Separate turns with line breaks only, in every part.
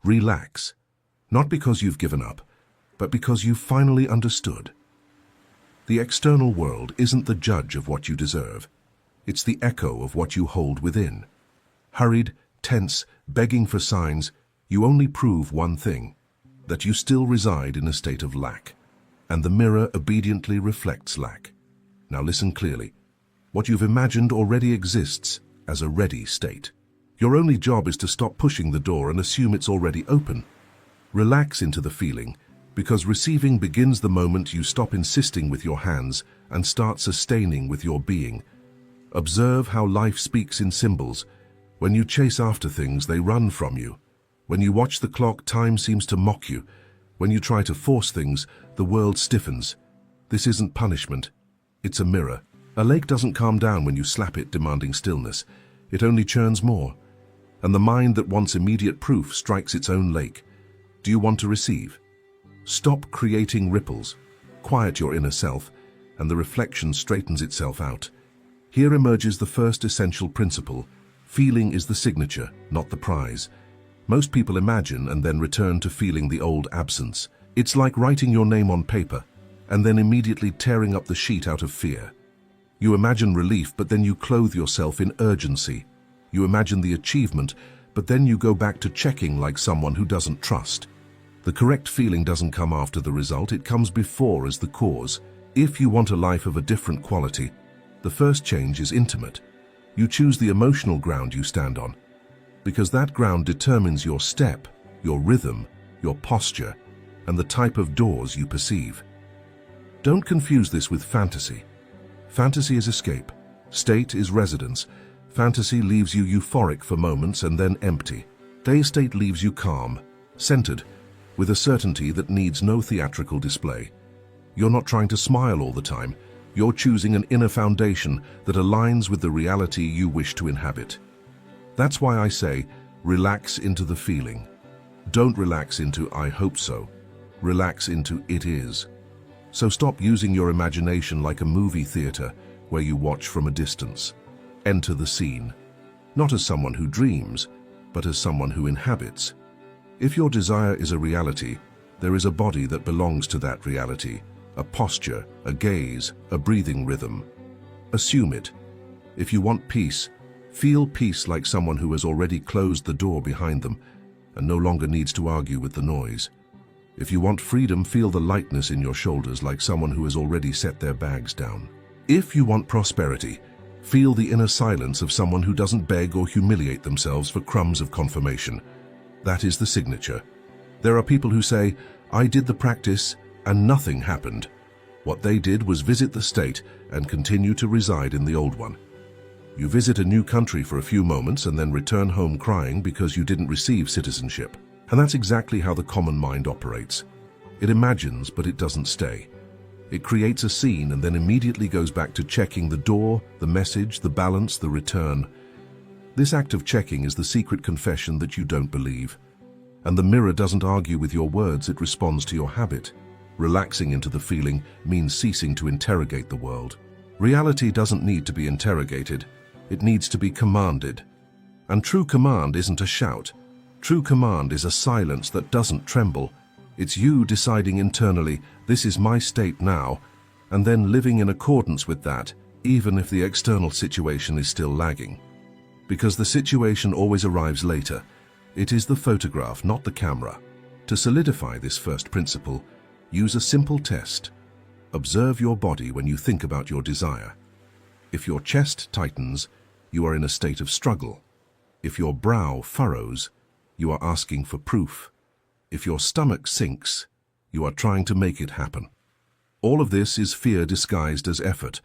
Relax. Not because you've given up, but because you've finally understood. The external world isn't the judge of what you deserve. It's the echo of what you hold within. Hurried, tense, begging for signs, you only prove one thing, that you still reside in a state of lack, and the mirror obediently reflects lack. Now listen clearly. What you've imagined already exists as a ready state. Your only job is to stop pushing the door and assume it's already open. Relax into the feeling, because receiving begins the moment you stop insisting with your hands and start sustaining with your being. Observe how life speaks in symbols. When you chase after things, they run from you. When you watch the clock, time seems to mock you. When you try to force things, the world stiffens. This isn't punishment. It's a mirror. A lake doesn't calm down when you slap it, demanding stillness. It only churns more. And the mind that wants immediate proof strikes its own lake. Do you want to receive? Stop creating ripples. Quiet your inner self, and the reflection straightens itself out. Here emerges the first essential principle. Feeling is the signature, not the prize. Most people imagine and then return to feeling the old absence. It's like writing your name on paper, and then immediately tearing up the sheet out of fear. You imagine relief, but then you clothe yourself in urgency. You imagine the achievement, but then you go back to checking like someone who doesn't trust. The correct feeling doesn't come after the result, it comes before as the cause. If you want a life of a different quality, the first change is intimate. You choose the emotional ground you stand on, because that ground determines your step, your rhythm, your posture, and the type of doors you perceive. Don't confuse this with fantasy. Fantasy is escape. State is residence. Fantasy leaves you euphoric for moments and then empty. Day state leaves you calm, centered, with a certainty that needs no theatrical display. You're not trying to smile all the time. You're choosing an inner foundation that aligns with the reality you wish to inhabit. That's why I say, relax into the feeling. Don't relax into I hope so. Relax into it is. So stop using your imagination like a movie theater where you watch from a distance. Enter the scene, not as someone who dreams, but as someone who inhabits. If your desire is a reality, there is a body that belongs to that reality, a posture, a gaze, a breathing rhythm. Assume it. If you want peace, feel peace like someone who has already closed the door behind them and no longer needs to argue with the noise. If you want freedom, feel the lightness in your shoulders like someone who has already set their bags down. If you want prosperity, feel the inner silence of someone who doesn't beg or humiliate themselves for crumbs of confirmation. That is the signature. There are people who say, I did the practice and nothing happened. What they did was visit the state and continue to reside in the old one. You visit a new country for a few moments and then return home crying because you didn't receive citizenship. And that's exactly how the common mind operates. It imagines, but it doesn't stay. It creates a scene and then immediately goes back to checking the door, the message, the balance, the return. This act of checking is the secret confession that you don't believe. And the mirror doesn't argue with your words, it responds to your habit. Relaxing into the feeling means ceasing to interrogate the world. Reality doesn't need to be interrogated. It needs to be commanded. And true command isn't a shout. True command is a silence that doesn't tremble. It's you deciding internally, this is my state now, and then living in accordance with that, even if the external situation is still lagging. Because the situation always arrives later. It is the photograph, not the camera. To solidify this first principle, use a simple test. Observe your body when you think about your desire. If your chest tightens, you are in a state of struggle. If your brow furrows, you are asking for proof. If your stomach sinks, you are trying to make it happen. All of this is fear disguised as effort.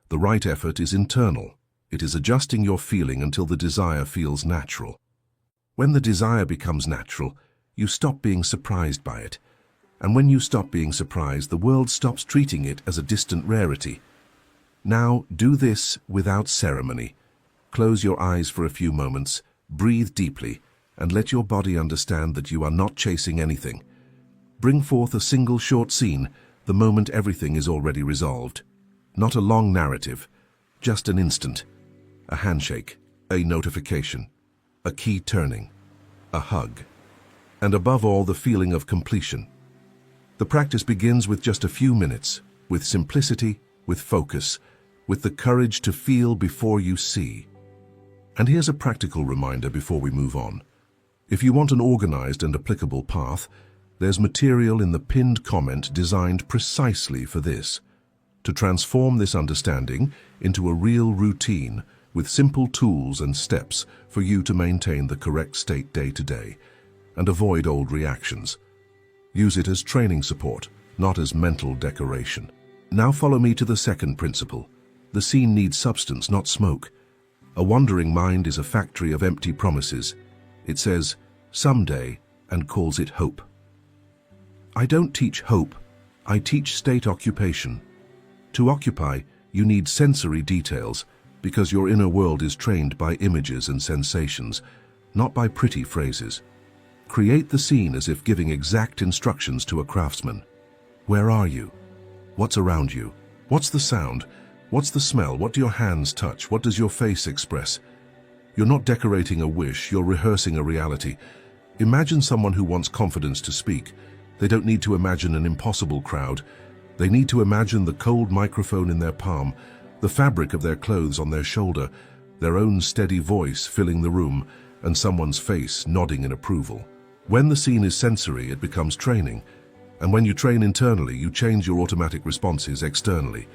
The right effort is internal. It is adjusting your feeling until the desire feels natural. When the desire becomes natural, you stop being surprised by it. And when you stop being surprised, the world stops treating it as a distant rarity. Now, do this without ceremony. Close your eyes for a few moments, breathe deeply, and let your body understand that you are not chasing anything. Bring forth a single short scene, the moment everything is already resolved. Not a long narrative, just an instant. A handshake, a notification, a key turning, a hug. and above all, the feeling of completion. The practice begins with just a few minutes, with simplicity, with focus, with the courage to feel before you see. And here's a practical reminder before we move on. If you want an organized and applicable path, there's material in the pinned comment designed precisely for this, to transform this understanding into a real routine with simple tools and steps for you to maintain the correct state day to day and avoid old reactions. Use it as training support, not as mental decoration. Now follow me to the second principle. The scene needs substance, not smoke. A wandering mind is a factory of empty promises. It says, someday, and calls it hope. I don't teach hope, I teach state occupation. To occupy, you need sensory details, because your inner world is trained by images and sensations, not by pretty phrases. Create the scene as if giving exact instructions to a craftsman. Where are you? What's around you? What's the sound? What's the smell? What do your hands touch? What does your face express? You're not decorating a wish, you're rehearsing a reality. Imagine someone who wants confidence to speak. They don't need to imagine an impossible crowd. They need to imagine the cold microphone in their palm, the fabric of their clothes on their shoulder, their own steady voice filling the room, and someone's face nodding in approval. When the scene is sensory, it becomes training. And when you train internally, you change your automatic responses externally.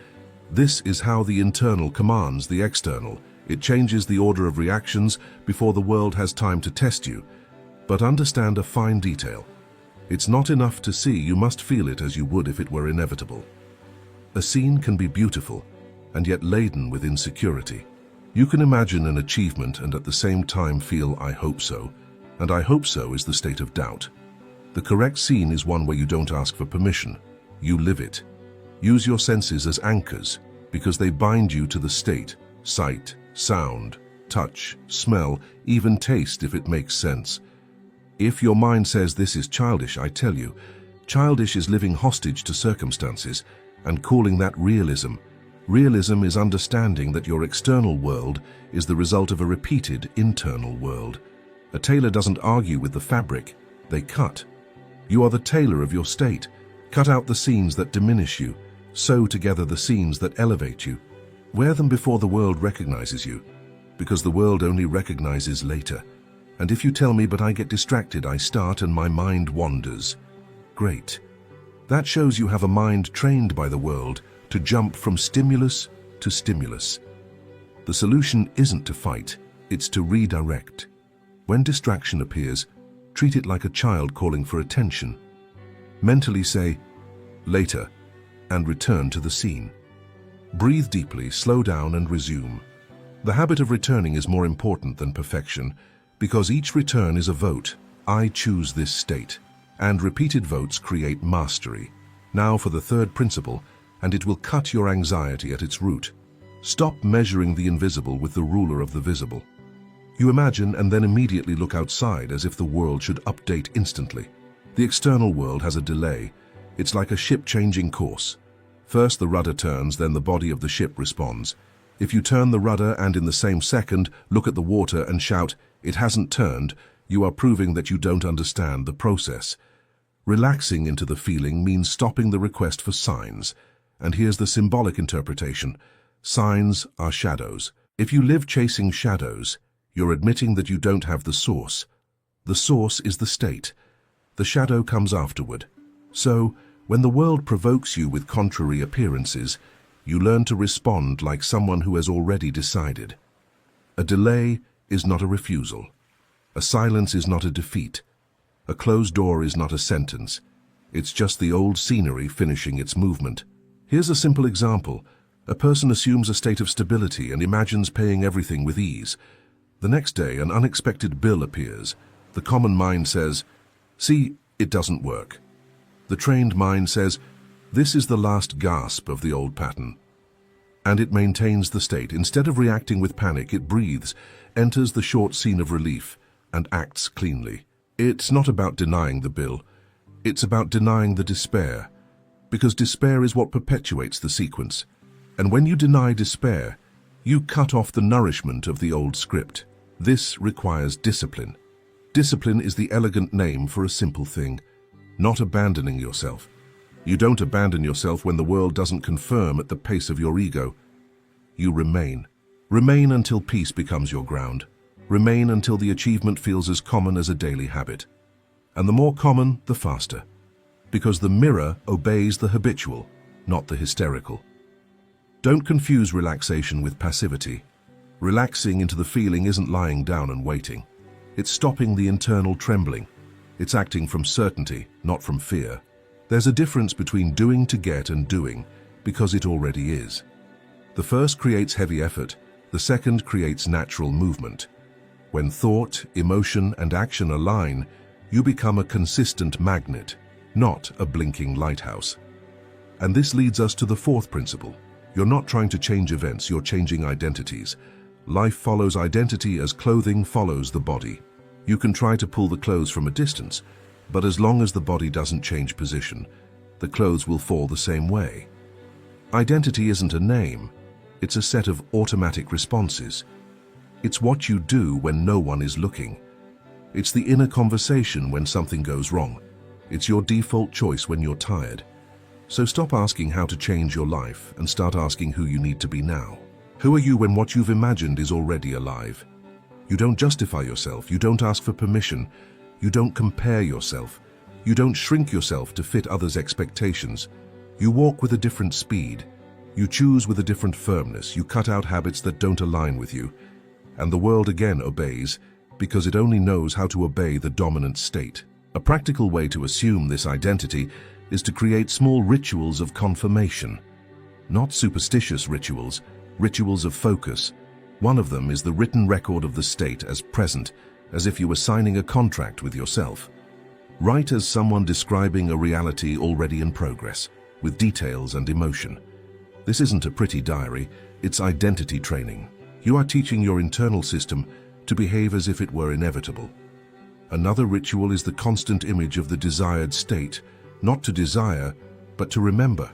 This is how the internal commands the external. It changes the order of reactions before the world has time to test you. But understand a fine detail. It's not enough to see, you must feel it as you would if it were inevitable. A scene can be beautiful, and yet laden with insecurity. You can imagine an achievement and at the same time feel, I hope so, and I hope so is the state of doubt. The correct scene is one where you don't ask for permission, you live it. Use your senses as anchors, because they bind you to the state, sight, sound, touch, smell, even taste if it makes sense. If your mind says this is childish, I tell you, childish is living hostage to circumstances and calling that realism. Realism is understanding that your external world is the result of a repeated internal world. A tailor doesn't argue with the fabric, they cut. You are the tailor of your state. Cut out the seams that diminish you. Sew together the seams that elevate you. Wear them before the world recognizes you, because the world only recognizes later. And if you tell me, but I get distracted, I start and my mind wanders. Great. That shows you have a mind trained by the world to jump from stimulus to stimulus. The solution isn't to fight, it's to redirect. When distraction appears, treat it like a child calling for attention. Mentally say, later, and return to the scene. Breathe deeply, slow down and resume. The habit of returning is more important than perfection, because each return is a vote. I choose this state. And repeated votes create mastery. Now for the third principle, and it will cut your anxiety at its root. Stop measuring the invisible with the ruler of the visible. You imagine and then immediately look outside as if the world should update instantly. The external world has a delay. It's like a ship changing course. First the rudder turns, then the body of the ship responds. If you turn the rudder and in the same second look at the water and shout, "It hasn't turned," you are proving that you don't understand the process. Relaxing into the feeling means stopping the request for signs. And here's the symbolic interpretation. Signs are shadows. If you live chasing shadows, you're admitting that you don't have the source. The source is the state. The shadow comes afterward. So, when the world provokes you with contrary appearances, you learn to respond like someone who has already decided. A delay is not a refusal. A silence is not a defeat. A closed door is not a sentence. It's just the old scenery finishing its movement. Here's a simple example. A person assumes a state of stability and imagines paying everything with ease. The next day, an unexpected bill appears. The common mind says, "See, it doesn't work." The trained mind says, "This is the last gasp of the old pattern." And it maintains the state. Instead of reacting with panic, it breathes, enters the short scene of relief, and acts cleanly. It's not about denying the bill. It's about denying the despair. Because despair is what perpetuates the sequence. And when you deny despair, you cut off the nourishment of the old script. This requires discipline. Discipline is the elegant name for a simple thing, not abandoning yourself. You don't abandon yourself when the world doesn't confirm at the pace of your ego. You remain. Remain until peace becomes your ground. Remain until the achievement feels as common as a daily habit. And the more common, the faster. Because the mirror obeys the habitual, not the hysterical. Don't confuse relaxation with passivity. Relaxing into the feeling isn't lying down and waiting. It's stopping the internal trembling. It's acting from certainty, not from fear. There's a difference between doing to get and doing, because it already is. The first creates heavy effort, the second creates natural movement. When thought, emotion, and action align, you become a consistent magnet, not a blinking lighthouse. And this leads us to the fourth principle. You're not trying to change events, you're changing identities. Life follows identity as clothing follows the body. You can try to pull the clothes from a distance, but as long as the body doesn't change position, the clothes will fall the same way. Identity isn't a name, it's a set of automatic responses. It's what you do when no one is looking. It's the inner conversation when something goes wrong. It's your default choice when you're tired. So stop asking how to change your life and start asking who you need to be now. Who are you when what you've imagined is already alive? You don't justify yourself, you don't ask for permission, you don't compare yourself, you don't shrink yourself to fit others' expectations. You walk with a different speed, you choose with a different firmness, you cut out habits that don't align with you, and the world again obeys because it only knows how to obey the dominant state. A practical way to assume this identity is to create small rituals of confirmation. Not superstitious rituals, rituals of focus. One of them is the written record of the state as present, as if you were signing a contract with yourself. Write as someone describing a reality already in progress, with details and emotion. This isn't a pretty diary, it's identity training. You are teaching your internal system to behave as if it were inevitable. Another ritual is the constant image of the desired state, not to desire, but to remember.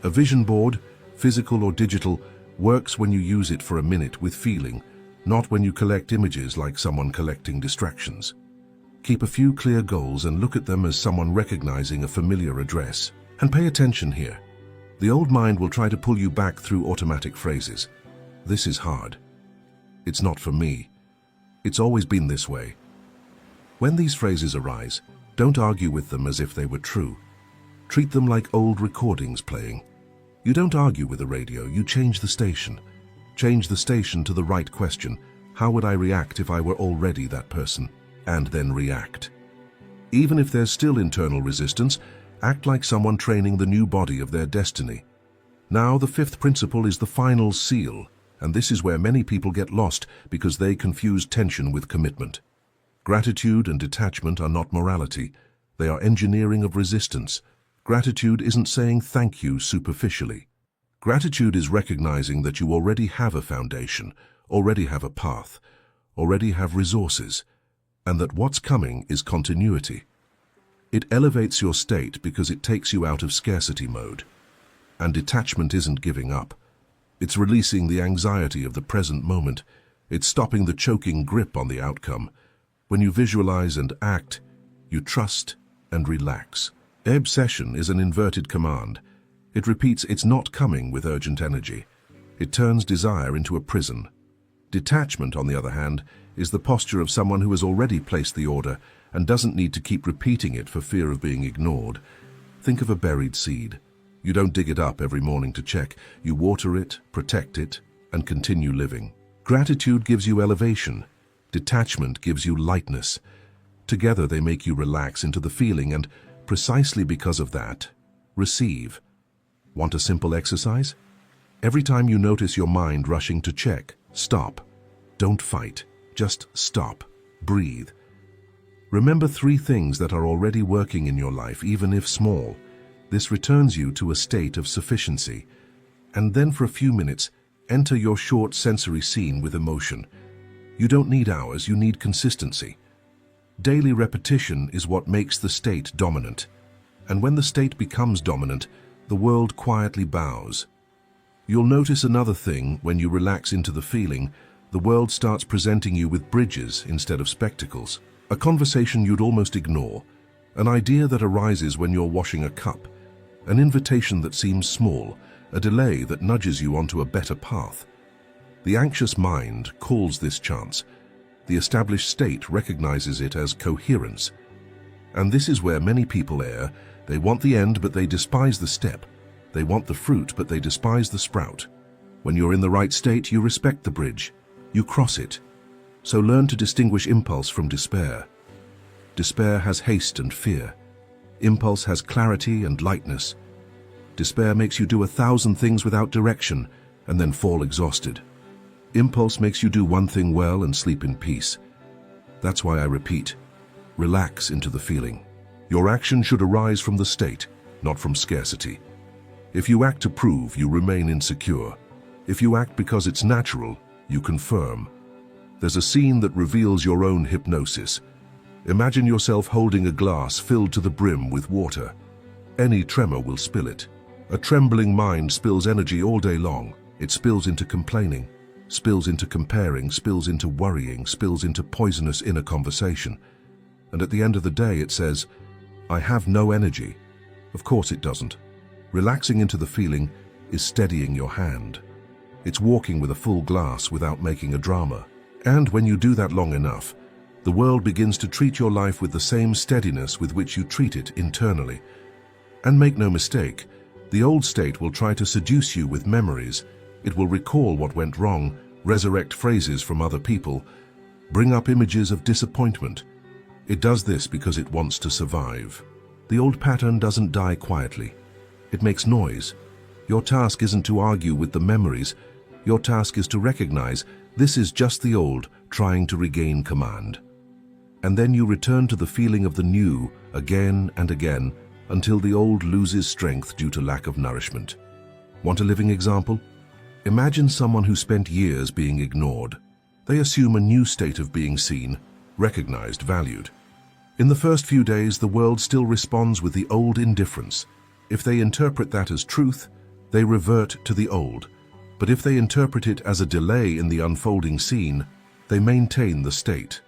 A vision board, physical or digital, works when you use it for a minute with feeling, not when you collect images like someone collecting distractions. Keep a few clear goals and look at them as someone recognizing a familiar address. And pay attention here. The old mind will try to pull you back through automatic phrases. This is hard. It's not for me. It's always been this way. When these phrases arise, don't argue with them as if they were true. Treat them like old recordings playing. You don't argue with the radio, you change the station. Change the station to the right question. How would I react if I were already that person? And then react. Even if there's still internal resistance, act like someone training the new body of their destiny. Now, the fifth principle is the final seal, and this is where many people get lost because they confuse tension with commitment. Gratitude and detachment are not morality. They are engineering of resistance. Gratitude isn't saying thank you superficially. Gratitude is recognizing that you already have a foundation, already have a path, already have resources, and that what's coming is continuity. It elevates your state because it takes you out of scarcity mode. And detachment isn't giving up. It's releasing the anxiety of the present moment. It's stopping the choking grip on the outcome. When you visualize and act, you trust and relax. Obsession is an inverted command. It repeats it's not coming with urgent energy. It turns desire into a prison. Detachment, on the other hand, is the posture of someone who has already placed the order and doesn't need to keep repeating it for fear of being ignored. Think of a buried seed. You don't dig it up every morning to check. You water it, protect it, and continue living. Gratitude gives you elevation. Detachment gives you lightness. Together they make you relax into the feeling and, precisely because of that, receive. Want a simple exercise? Every time you notice your mind rushing to check, stop. Don't fight. Just stop. Breathe. Remember 3 things that are already working in your life, even if small. This returns you to a state of sufficiency. And then for a few minutes, enter your short sensory scene with emotion. You don't need hours, you need consistency. Daily repetition is what makes the state dominant. And when the state becomes dominant, the world quietly bows. You'll notice another thing when you relax into the feeling. The world starts presenting you with bridges instead of spectacles. A conversation you'd almost ignore, an idea that arises when you're washing a cup, an invitation that seems small, a delay that nudges you onto a better path. The anxious mind calls this chance. The established state recognizes it as coherence. And this is where many people err. They want the end, but they despise the step. They want the fruit, but they despise the sprout. When you're in the right state, you respect the bridge. You cross it. So learn to distinguish impulse from despair. Despair has haste and fear. Impulse has clarity and lightness. Despair makes you do 1,000 things without direction and then fall exhausted. Impulse makes you do one thing well and sleep in peace. That's why I repeat, relax into the feeling. Your action should arise from the state, not from scarcity. If you act to prove, you remain insecure. If you act because it's natural, you confirm. There's a scene that reveals your own hypnosis. Imagine yourself holding a glass filled to the brim with water. Any tremor will spill it. A trembling mind spills energy all day long. It spills into complaining, spills into comparing, spills into worrying, spills into poisonous inner conversation. And at the end of the day it says, I have no energy. Of course it doesn't. Relaxing into the feeling is steadying your hand. It's walking with a full glass without making a drama. And when you do that long enough, the world begins to treat your life with the same steadiness with which you treat it internally. And make no mistake, the old state will try to seduce you with memories. It will recall what went wrong, resurrect phrases from other people, bring up images of disappointment. It does this because it wants to survive. The old pattern doesn't die quietly. It makes noise. Your task isn't to argue with the memories. Your task is to recognize this is just the old trying to regain command. And then you return to the feeling of the new again and again until the old loses strength due to lack of nourishment. Want a living example? Imagine someone who spent years being ignored. They assume a new state of being seen, recognized, valued. In the first few days, the world still responds with the old indifference. If they interpret that as truth, they revert to the old. But if they interpret it as a delay in the unfolding scene, they maintain the state.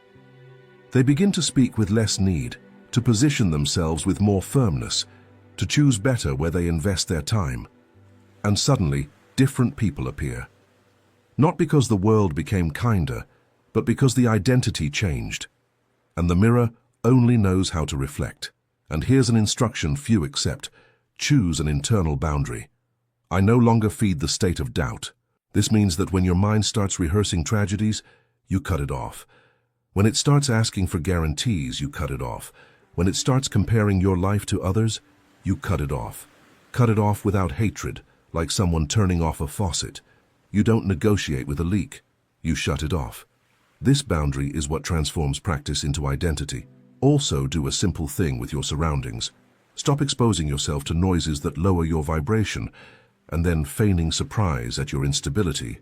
They begin to speak with less need, to position themselves with more firmness, to choose better where they invest their time. And suddenly, different people appear. Not because the world became kinder, but because the identity changed. And the mirror only knows how to reflect. And here's an instruction few accept. Choose an internal boundary. I no longer feed the state of doubt. This means that when your mind starts rehearsing tragedies, you cut it off. When it starts asking for guarantees, you cut it off. When it starts comparing your life to others, you cut it off. Cut it off without hatred, like someone turning off a faucet. You don't negotiate with a leak. You shut it off. This boundary is what transforms practice into identity. Also, do a simple thing with your surroundings. Stop exposing yourself to noises that lower your vibration, and then feigning surprise at your instability.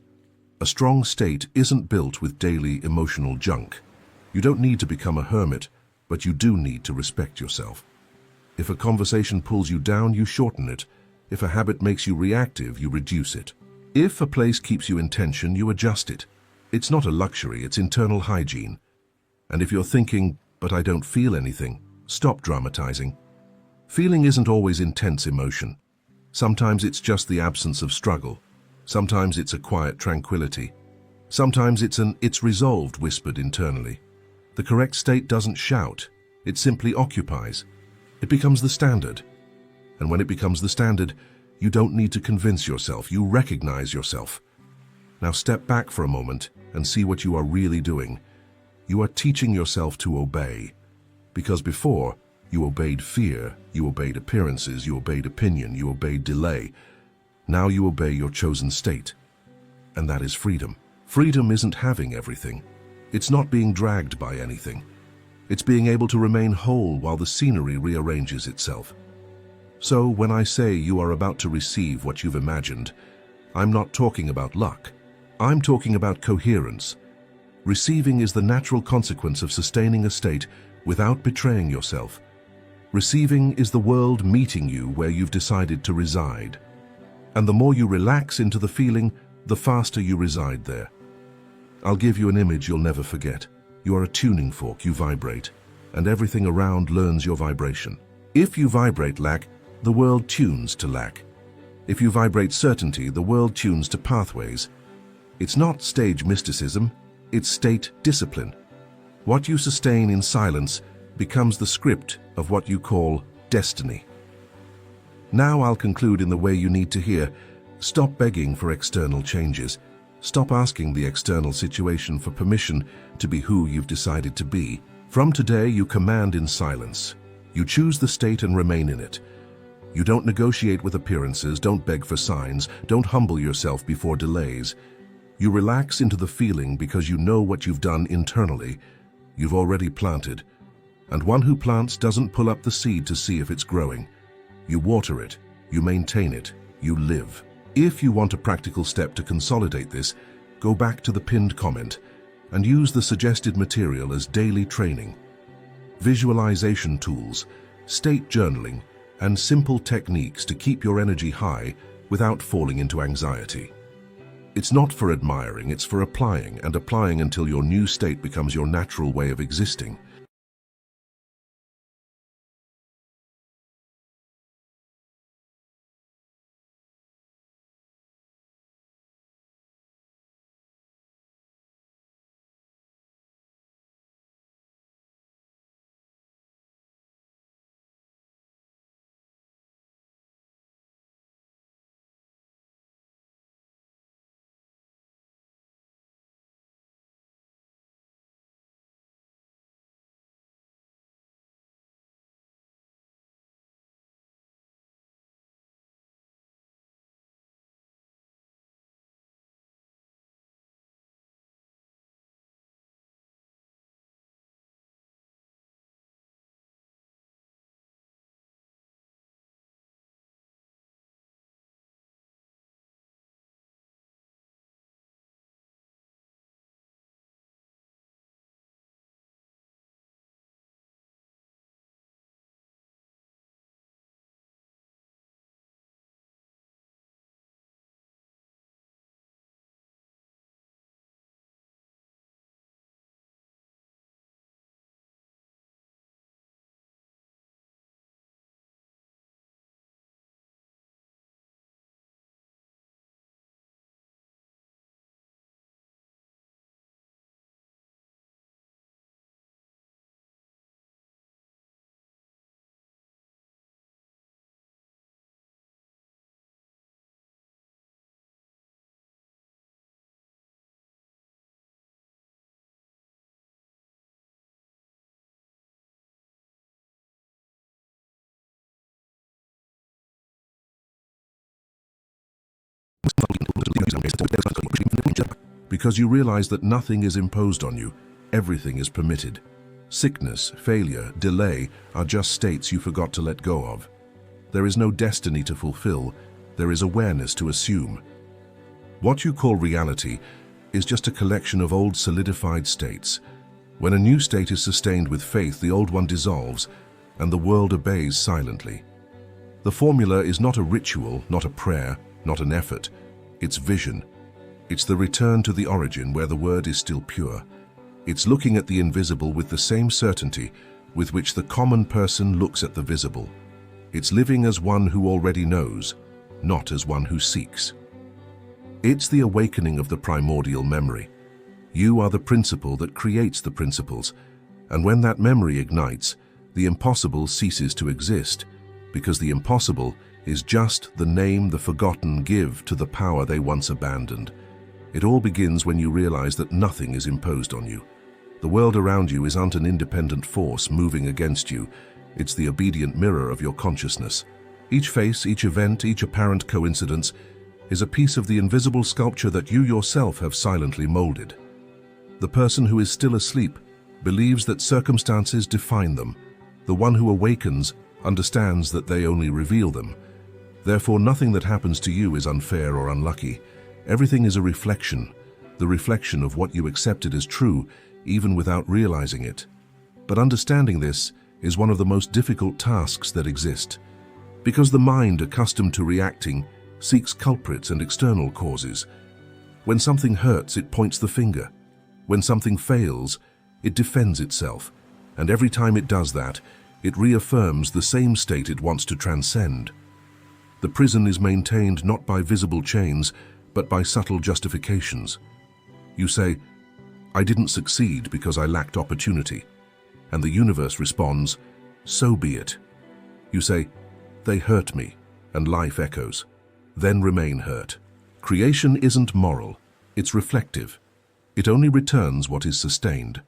A strong state isn't built with daily emotional junk. You don't need to become a hermit, but you do need to respect yourself. If a conversation pulls you down, you shorten it. If a habit makes you reactive, you reduce it. If a place keeps you in tension, you adjust it. It's not a luxury, it's internal hygiene. And if you're thinking, but I don't feel anything, stop dramatizing. Feeling isn't always intense emotion. Sometimes it's just the absence of struggle. Sometimes it's a quiet tranquility. Sometimes it's resolved whispered internally. The correct state doesn't shout, it simply occupies. It becomes the standard. And when it becomes the standard, you don't need to convince yourself, you recognize yourself. Now step back for a moment and see what you are really doing. You are teaching yourself to obey. Because before, you obeyed fear, you obeyed appearances, you obeyed opinion, you obeyed delay. Now you obey your chosen state. And that is freedom. Freedom isn't having everything. It's not being dragged by anything. It's being able to remain whole while the scenery rearranges itself. So when I say you are about to receive what you've imagined, I'm not talking about luck. I'm talking about coherence. Receiving is the natural consequence of sustaining a state without betraying yourself. Receiving is the world meeting you where you've decided to reside. And the more you relax into the feeling, the faster you reside there. I'll give you an image you'll never forget. You are a tuning fork, you vibrate, and everything around learns your vibration. If you vibrate lack, the world tunes to lack. If you vibrate certainty, the world tunes to pathways. It's not stage mysticism, it's state discipline. What you sustain in silence becomes the script of what you call destiny. Now I'll conclude in the way you need to hear. Stop begging for external changes. Stop asking the external situation for permission to be who you've decided to be. From today, you command in silence. You choose the state and remain in it. You don't negotiate with appearances, don't beg for signs, don't humble yourself before delays. You relax into the feeling because you know what you've done internally. You've already planted. And one who plants doesn't pull up the seed to see if it's growing. You water it, you maintain it, you live. If you want a practical step to consolidate this, go back to the pinned comment and use the suggested material as daily training. Visualization tools, state journaling, and simple techniques to keep your energy high without falling into anxiety. It's not for admiring, it's for applying, and applying until your new state becomes your natural way of existing. Because you realize that nothing is imposed on you, everything is permitted. Sickness, failure, delay are just states you forgot to let go of. There is no destiny to fulfill, there is awareness to assume. What you call reality is just a collection of old solidified states. When a new state is sustained with faith, the old one dissolves, and the world obeys silently. The formula is not a ritual, not a prayer, not an effort. It's vision. It's the return to the origin where the word is still pure. It's looking at the invisible with the same certainty with which the common person looks at the visible. It's living as one who already knows, not as one who seeks. It's the awakening of the primordial memory. You are the principle that creates the principles, and when that memory ignites, the impossible ceases to exist, because the impossible is just the name the forgotten give to the power they once abandoned. It all begins when you realize that nothing is imposed on you. The world around you isn't an independent force moving against you. It's the obedient mirror of your consciousness. Each face, each event, each apparent coincidence is a piece of the invisible sculpture that you yourself have silently molded. The person who is still asleep believes that circumstances define them. The one who awakens understands that they only reveal them. Therefore, nothing that happens to you is unfair or unlucky. Everything is a reflection, the reflection of what you accepted as true, even without realizing it. But understanding this is one of the most difficult tasks that exist, because the mind, accustomed to reacting, seeks culprits and external causes. When something hurts, it points the finger. When something fails, it defends itself, and every time it does that, it reaffirms the same state it wants to transcend. The prison is maintained not by visible chains, but by subtle justifications. You say, "I didn't succeed because I lacked opportunity," and the universe responds, "So be it." You say, "They hurt me," and life echoes, "Then remain hurt." Creation isn't moral, it's reflective. It only returns what is sustained.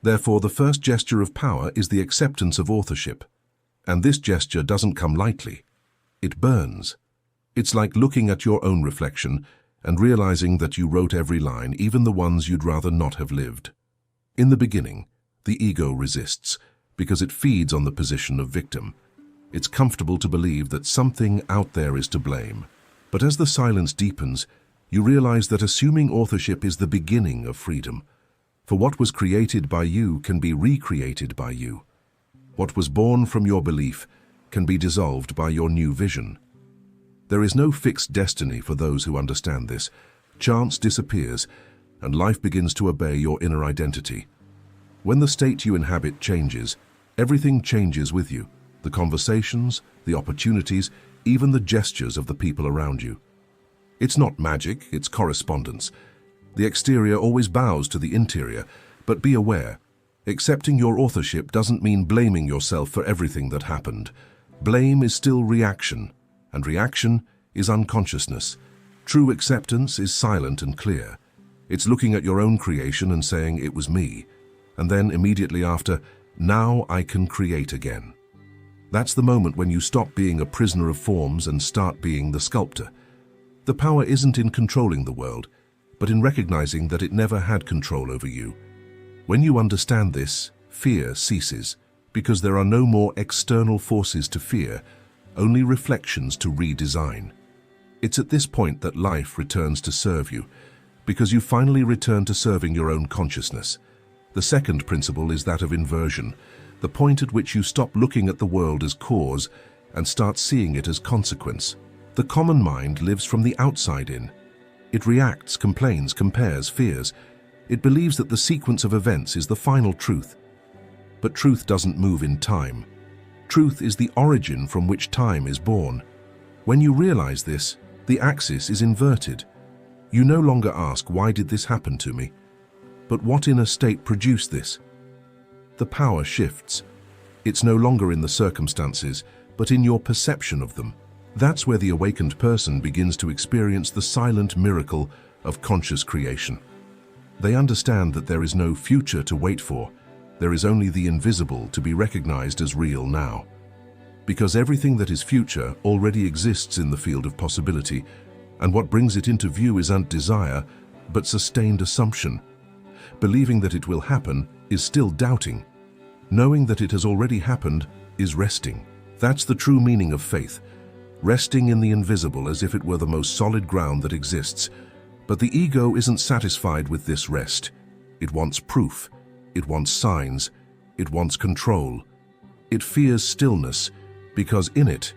Therefore, the first gesture of power is the acceptance of authorship. And this gesture doesn't come lightly. It burns. It's like looking at your own reflection and realizing that you wrote every line, even the ones you'd rather not have lived. In the beginning, the ego resists because it feeds on the position of victim. It's comfortable to believe that something out there is to blame. But as the silence deepens, you realize that assuming authorship is the beginning of freedom. For what was created by you can be recreated by you. What was born from your belief can be dissolved by your new vision. There is no fixed destiny for those who understand this. Chance disappears, and life begins to obey your inner identity. When the state you inhabit changes, everything changes with you. The conversations, the opportunities, even the gestures of the people around you. It's not magic, it's correspondence. The exterior always bows to the interior, but be aware, accepting your authorship doesn't mean blaming yourself for everything that happened. Blame is still reaction, and reaction is unconsciousness. True acceptance is silent and clear. It's looking at your own creation and saying, "It was me," and then immediately after, "Now I can create again." That's the moment when you stop being a prisoner of forms and start being the sculptor. The power isn't in controlling the world, but in recognizing that it never had control over you. When you understand this, fear ceases, because there are no more external forces to fear, only reflections to redesign. It's at this point that life returns to serve you, because you finally return to serving your own consciousness. The second principle is that of inversion, the point at which you stop looking at the world as cause and start seeing it as consequence. The common mind lives from the outside in. It reacts, complains, compares, fears. It believes that the sequence of events is the final truth. But truth doesn't move in time. Truth is the origin from which time is born. When you realize this, the axis is inverted. You no longer ask, "Why did this happen to me?" But what inner state produced this? The power shifts. It's no longer in the circumstances, but in your perception of them. That's where the awakened person begins to experience the silent miracle of conscious creation. They understand that there is no future to wait for. There is only the invisible to be recognized as real now. Because everything that is future already exists in the field of possibility, and what brings it into view isn't desire, but sustained assumption. Believing that it will happen is still doubting. Knowing that it has already happened is resting. That's the true meaning of faith. Resting in the invisible as if it were the most solid ground that exists. But the ego isn't satisfied with this rest. It wants proof. It wants signs. It wants control. It fears stillness, because in it,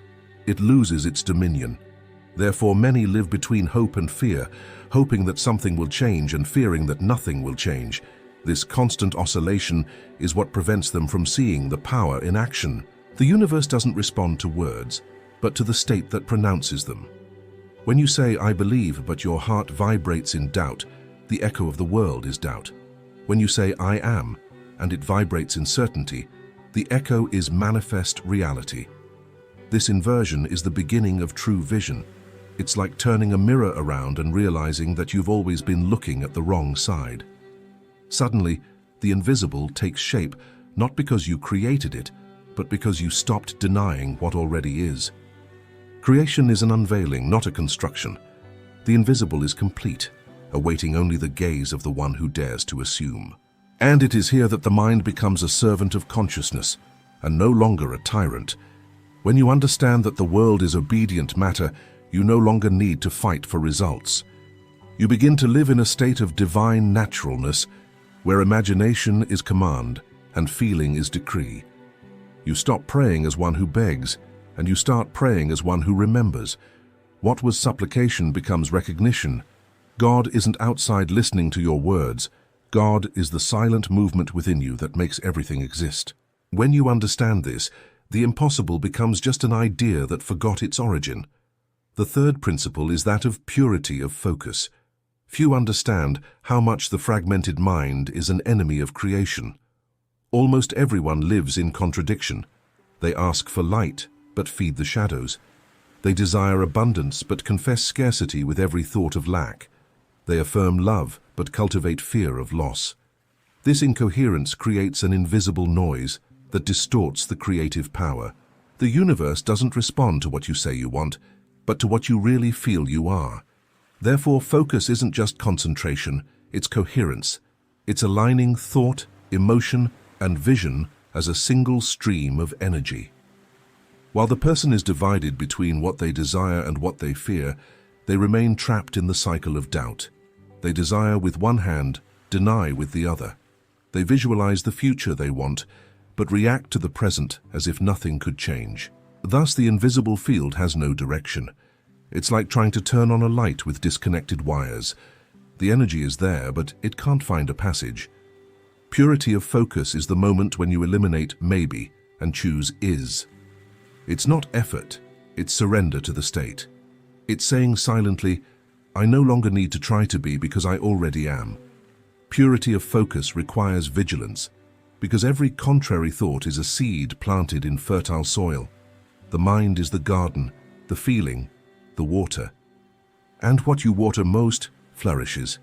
it loses its dominion. Therefore, many live between hope and fear, hoping that something will change and fearing that nothing will change. This constant oscillation is what prevents them from seeing the power in action. The universe doesn't respond to words, but to the state that pronounces them. When you say, "I believe," but your heart vibrates in doubt, the echo of the world is doubt. When you say, "I am," and it vibrates in certainty, the echo is manifest reality. This inversion is the beginning of true vision. It's like turning a mirror around and realizing that you've always been looking at the wrong side. Suddenly, the invisible takes shape, not because you created it, but because you stopped denying what already is. Creation is an unveiling, not a construction. The invisible is complete, awaiting only the gaze of the one who dares to assume. And it is here that the mind becomes a servant of consciousness, and no longer a tyrant. When you understand that the world is obedient matter, you no longer need to fight for results. You begin to live in a state of divine naturalness, where imagination is command and feeling is decree. You stop praying as one who begs, and you start praying as one who remembers. What was supplication becomes recognition. God isn't outside listening to your words. God is the silent movement within you that makes everything exist. When you understand this, the impossible becomes just an idea that forgot its origin. The third principle is that of purity of focus. Few understand how much the fragmented mind is an enemy of creation. Almost everyone lives in contradiction. They ask for light, but feed the shadows. They desire abundance, but confess scarcity with every thought of lack. They affirm love, but cultivate fear of loss. This incoherence creates an invisible noise that distorts the creative power. The universe doesn't respond to what you say you want, but to what you really feel you are. Therefore, focus isn't just concentration, it's coherence. It's aligning thought, emotion, and vision as a single stream of energy. While the person is divided between what they desire and what they fear, they remain trapped in the cycle of doubt. They desire with one hand, deny with the other. They visualize the future they want, but react to the present as if nothing could change. Thus, the invisible field has no direction. It's like trying to turn on a light with disconnected wires. The energy is there, but it can't find a passage. Purity of focus is the moment when you eliminate maybe and choose is. It's not effort, it's surrender to the state. It's saying silently, I no longer need to try to be because I already am. Purity of focus requires vigilance, because every contrary thought is a seed planted in fertile soil. The mind is the garden, the feeling, the water. And what you water most flourishes.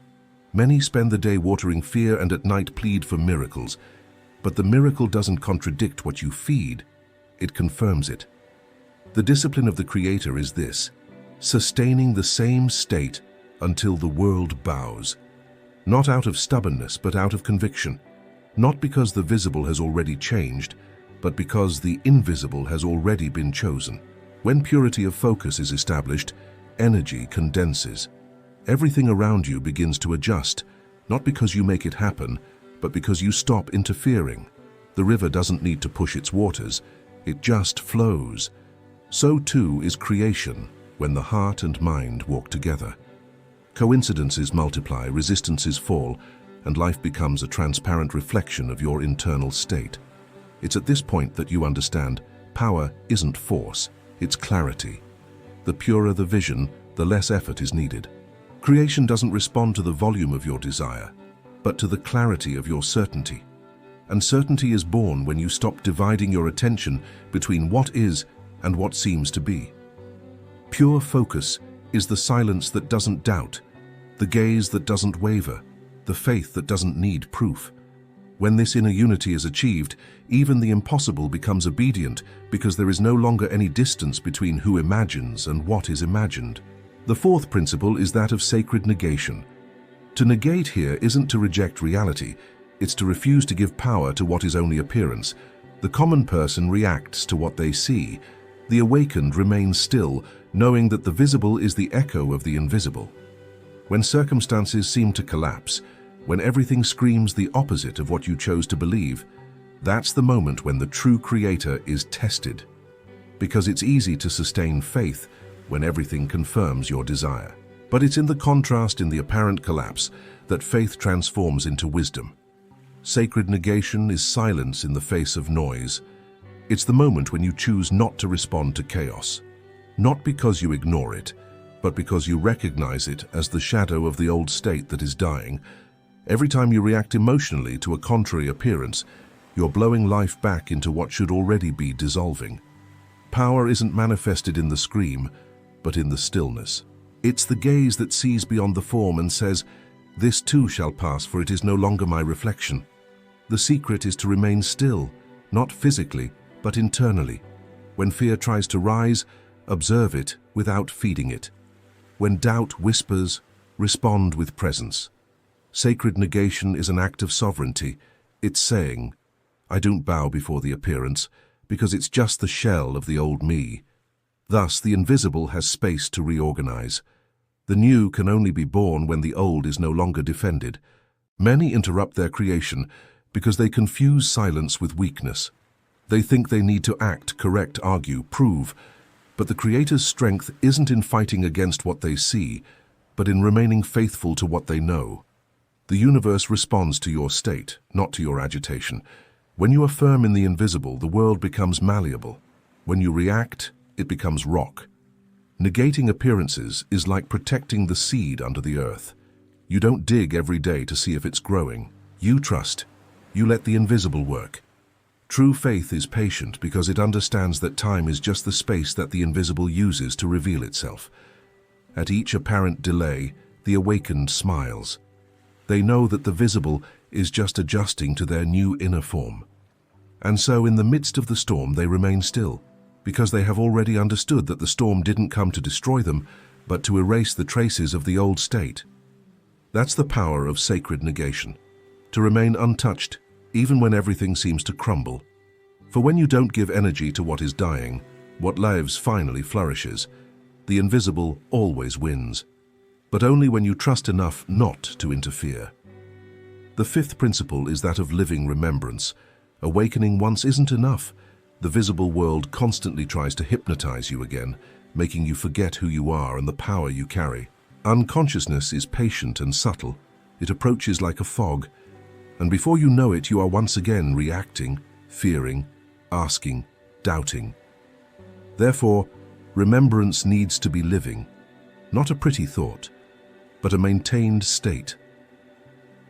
Many spend the day watering fear and at night plead for miracles. But the miracle doesn't contradict what you feed, it confirms it. The discipline of the Creator is this: sustaining the same state until the world bows. Not out of stubbornness, but out of conviction. Not because the visible has already changed, but because the invisible has already been chosen. When purity of focus is established, energy condenses. Everything around you begins to adjust, not because you make it happen, but because you stop interfering. The river doesn't need to push its waters, it just flows. So too is creation when the heart and mind walk together. Coincidences multiply, resistances fall, and life becomes a transparent reflection of your internal state. It's at this point that you understand power isn't force, it's clarity. The purer the vision, the less effort is needed. Creation doesn't respond to the volume of your desire, but to the clarity of your certainty. And certainty is born when you stop dividing your attention between what is and what seems to be. Pure focus is the silence that doesn't doubt, the gaze that doesn't waver, the faith that doesn't need proof. When this inner unity is achieved, even the impossible becomes obedient because there is no longer any distance between who imagines and what is imagined. The fourth principle is that of sacred negation. To negate here isn't to reject reality, it's to refuse to give power to what is only appearance. The common person reacts to what they see. The awakened remains still, knowing that the visible is the echo of the invisible. When circumstances seem to collapse, when everything screams the opposite of what you chose to believe, that's the moment when the true Creator is tested. Because it's easy to sustain faith when everything confirms your desire. But it's in the contrast in the apparent collapse that faith transforms into wisdom. Sacred negation is silence in the face of noise. It's the moment when you choose not to respond to chaos. Not because you ignore it, but because you recognize it as the shadow of the old state that is dying. Every time you react emotionally to a contrary appearance, you're blowing life back into what should already be dissolving. Power isn't manifested in the scream, but in the stillness. It's the gaze that sees beyond the form and says, "This too shall pass, for it is no longer my reflection." The secret is to remain still, not physically, but internally. When fear tries to rise, observe it without feeding it. When doubt whispers, respond with presence. Sacred negation is an act of sovereignty. It's saying, I don't bow before the appearance, because it's just the shell of the old me. Thus, the invisible has space to reorganize. The new can only be born when the old is no longer defended. Many interrupt their creation because they confuse silence with weakness. They think they need to act, correct, argue, prove. But the Creator's strength isn't in fighting against what they see, but in remaining faithful to what they know. The universe responds to your state, not to your agitation. When you are firm in the invisible, the world becomes malleable. When you react, it becomes rock. Negating appearances is like protecting the seed under the earth. You don't dig every day to see if it's growing. You trust. You let the invisible work. True faith is patient because it understands that time is just the space that the invisible uses to reveal itself. At each apparent delay, the awakened smiles. They know that the visible is just adjusting to their new inner form. And so in the midst of the storm they remain still, because they have already understood that the storm didn't come to destroy them, but to erase the traces of the old state. That's the power of sacred negation, to remain untouched, even when everything seems to crumble. For when you don't give energy to what is dying, what lives finally flourishes. The invisible always wins, but only when you trust enough not to interfere. The fifth principle is that of living remembrance. Awakening once isn't enough. The visible world constantly tries to hypnotize you again, making you forget who you are and the power you carry. Unconsciousness is patient and subtle. It approaches like a fog, and before you know it, you are once again reacting, fearing, asking, doubting. Therefore, remembrance needs to be living, not a pretty thought, but a maintained state.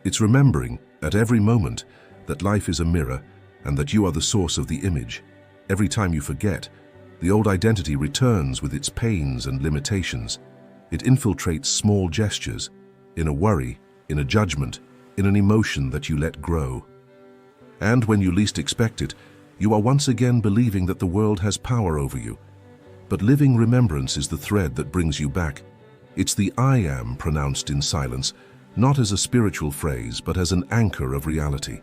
It's remembering, at every moment, that life is a mirror and that you are the source of the image. Every time you forget, the old identity returns with its pains and limitations. It infiltrates small gestures, in a worry, in a judgment, in an emotion that you let grow. And when you least expect it, you are once again believing that the world has power over you. But living remembrance is the thread that brings you back. It's the I am pronounced in silence, not as a spiritual phrase, but as an anchor of reality.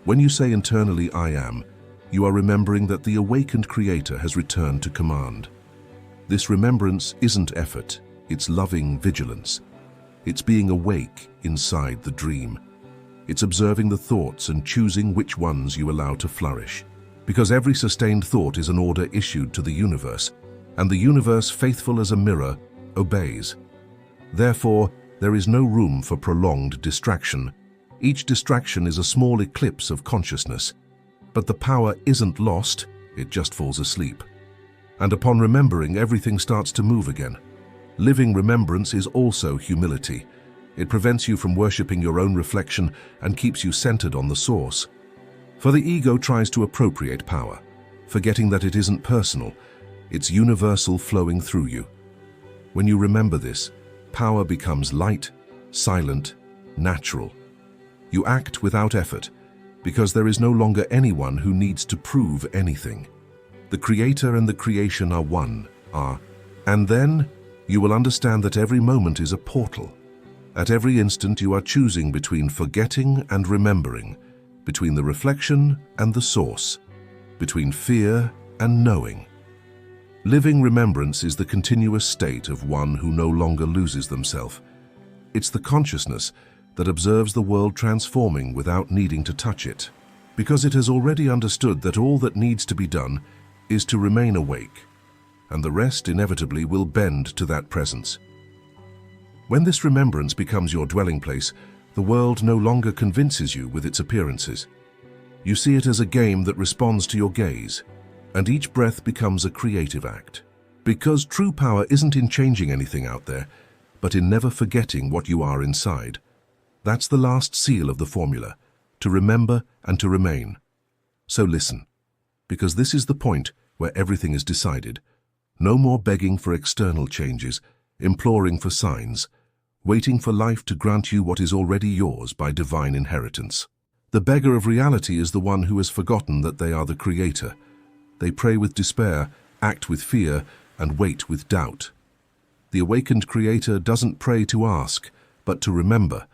When you say internally I am, you are remembering that the awakened Creator has returned to command. This remembrance isn't effort, it's loving vigilance. It's being awake inside the dream. It's observing the thoughts and choosing which ones you allow to flourish. Because every sustained thought is an order issued to the universe, and the universe, faithful as a mirror, obeys. Therefore, there is no room for prolonged distraction. Each distraction is a small eclipse of consciousness. But the power isn't lost, it just falls asleep. And upon remembering, everything starts to move again. Living remembrance is also humility. It prevents you from worshipping your own reflection and keeps you centered on the source. For the ego tries to appropriate power, forgetting that it isn't personal, it's universal, flowing through you. When you remember this, power becomes light, silent, natural. You act without effort, because there is no longer anyone who needs to prove anything. The Creator and the creation are one, and then you will understand that every moment is a portal. At every instant you are choosing between forgetting and remembering, between the reflection and the source, between fear and knowing. Living remembrance is the continuous state of one who no longer loses themselves. It's the consciousness that observes the world transforming without needing to touch it, because it has already understood that all that needs to be done is to remain awake, and the rest inevitably will bend to that presence. When this remembrance becomes your dwelling place, the world no longer convinces you with its appearances. You see it as a game that responds to your gaze, and each breath becomes a creative act. Because true power isn't in changing anything out there, but in never forgetting what you are inside. That's the last seal of the formula, to remember and to remain. So listen, because this is the point where everything is decided. No more begging for external changes, imploring for signs, waiting for life to grant you what is already yours by divine inheritance. The beggar of reality is the one who has forgotten that they are the Creator. They pray with despair, act with fear, and wait with doubt. The awakened Creator doesn't pray to ask, but to remember.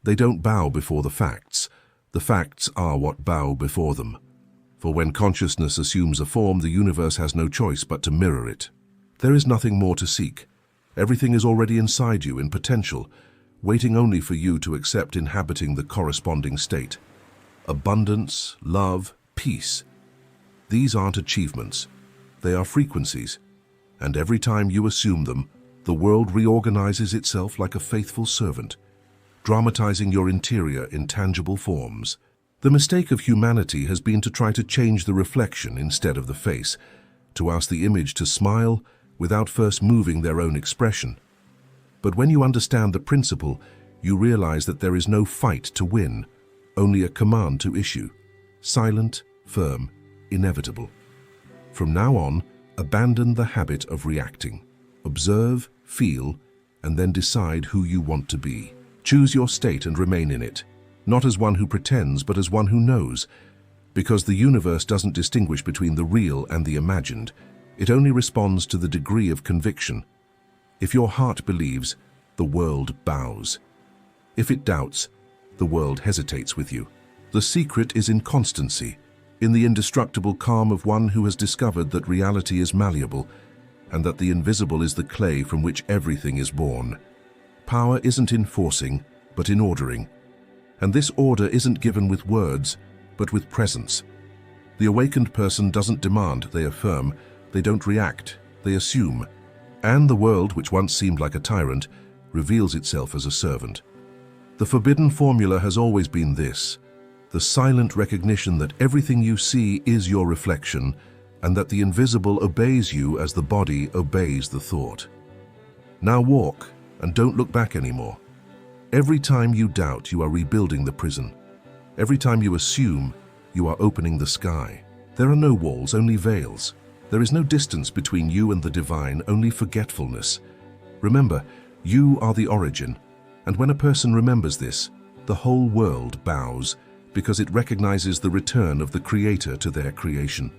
They don't bow before the facts. The facts are what bow before them. For when consciousness assumes a form, the universe has no choice but to mirror it. There is nothing more to seek. Everything is already inside you in potential, waiting only for you to accept inhabiting the corresponding state. Abundance, love, peace. These aren't achievements. They are frequencies. And every time you assume them, the world reorganizes itself like a faithful servant. dramatizing your interior in tangible forms. The mistake of humanity has been to try to change the reflection instead of the face, to ask the image to smile without first moving their own expression. But when you understand the principle, you realize that there is no fight to win, only a command to issue. Silent, firm, inevitable. From now on, abandon the habit of reacting. Observe, feel, and then decide who you want to be. Choose your state and remain in it, not as one who pretends, but as one who knows. Because the universe doesn't distinguish between the real and the imagined. It only responds to the degree of conviction. If your heart believes, the world bows. If it doubts, the world hesitates with you. The secret is in constancy, in the indestructible calm of one who has discovered that reality is malleable, and that the invisible is the clay from which everything is born. Power isn't in forcing, but in ordering. And this order isn't given with words, but with presence. The awakened person doesn't demand, they affirm. They don't react, they assume. And the world, which once seemed like a tyrant, reveals itself as a servant. The forbidden formula has always been this: the silent recognition that everything you see is your reflection, and that the invisible obeys you as the body obeys the thought. Now walk, and don't look back anymore. Every time you doubt, you are rebuilding the prison. Every time you assume, you are opening the sky. There are no walls, only veils. There is no distance between you and the divine, only forgetfulness. Remember, you are the origin, and when a person remembers this, the whole world bows, because it recognizes the return of the Creator to their creation.